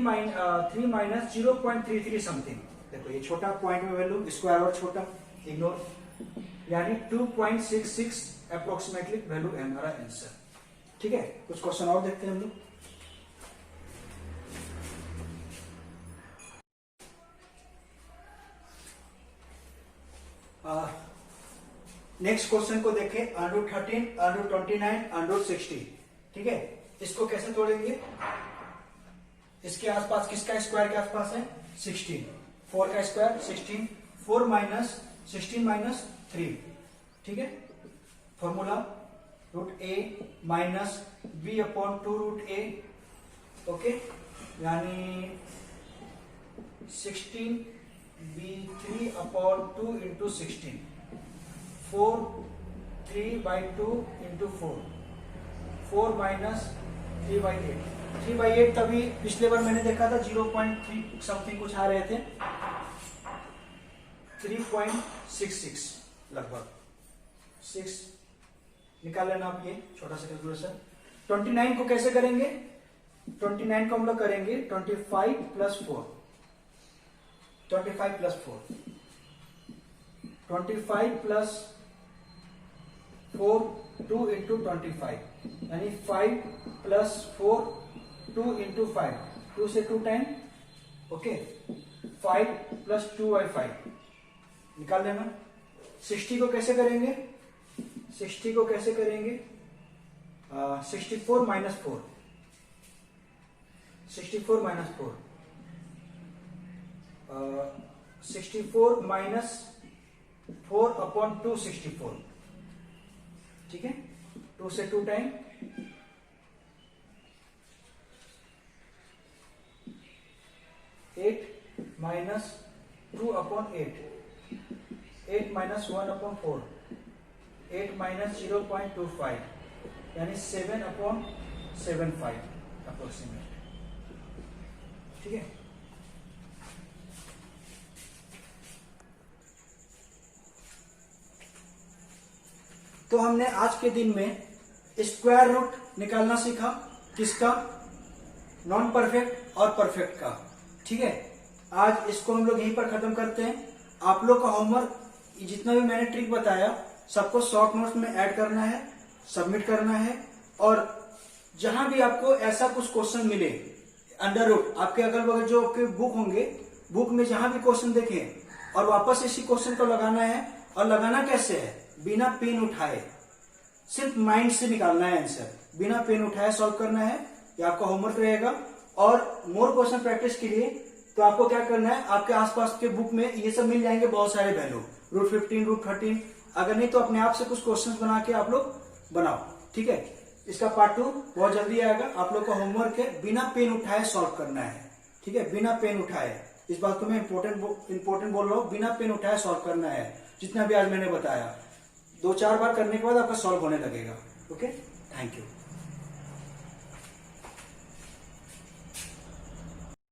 माइनस 0.33 समथिंग, देखो ये छोटा पॉइंट में वैल्यू, स्क्वायर और छोटा इग्नोर, यानी 2.66 अप्रोक्सीमेटली वैल्यू है हमारा आंसर। ठीक है, कुछ क्वेश्चन और देखते हैं हम लोग। नेक्स्ट क्वेश्चन को देखें, √13, √29, √60। ठीक है, इसको कैसे तोड़ेंगे, इसके आसपास किसका स्क्वायर के आसपास है 16, 4 का स्क्वायर 16, 4 माइनस 16 माइनस 3, ठीक है, formula √a minus b upon 2√a, okay, यानी 16b3 upon 2 into 16, 4 3/2 into 4, 4 minus 3/8, 3/8 तभी पिछले बार मैंने देखा था 0.3 समथिंग कुछ आ रहे थे, 3.66 लगभग 6 निकाल लेना आप, ये छोटा सा कैलकुलेशन। 29 को कैसे करेंगे, 29 को हम लोग करेंगे 25 प्लस 4, 25 प्लस 4, 25 प्लस 4 2 इंटू 25 यानी 5 प्लस 4 2 इंटू 5 2 से 2 टाइम ओके 5 प्लस 2/5 निकाल लेना। 60 को कैसे करेंगे 64 माइनस 4 64 माइनस 4 अपॉन 264 ठीक है 2 से 2 time 8 minus 2 upon 8 minus 1 upon 4 8 minus 0.25 यानी 7 अपॉन 75 अप्रोक्सीमेट ठीक है। तो हमने आज के दिन में स्क्वायर रूट निकालना सीखा किसका नॉन परफेक्ट और परफेक्ट का ठीक है। आज इसको हम लोग यहीं पर खत्म करते हैं। आप लोग का होमवर्क जितना भी मैंने ट्रिक बताया सबको शॉर्ट नोट्स में ऐड करना है सबमिट करना है और जहां भी आपको ऐसा कुछ क्वेश्चन मिले अंडर रूट आपके अगल बगल जो आपके बुक होंगे बुक में जहां भी क्वेश्चन देखें और वापस इसी क्वेश्चन को लगाना है। और लगाना कैसे है बिना पेन उठाए सिर्फ माइंड से निकालना है आंसर बिना पेन उठाए सॉल्व करना है। ये आपका होमवर्क रहेगा। और मोर क्वेश्चन प्रैक्टिस के लिए तो आपको क्या करना है आपके आसपास के बुक में ये सब मिल जाएंगे बहुत सारे वैल्यू रूट 15 रूट 13 अगर नहीं तो अपने आप से कुछ क्वेश्चंस बना के आप लोग बनाओ ठीक है। इसका पार्ट 2 बहुत जल्दी आएगा। आप लोग का होमवर्क है बिना पेन उठाए सॉल्व करना है ठीक है बिना पेन उठाए। इस बात को मैं इंपॉर्टेंट बोल रहा हूँ बिना पेन उठाए सॉल्व करना है जितना भी आज मैंने बताया 2-4 बार करने के बाद आपका सॉल्व होने लगेगा ओके। Thank you.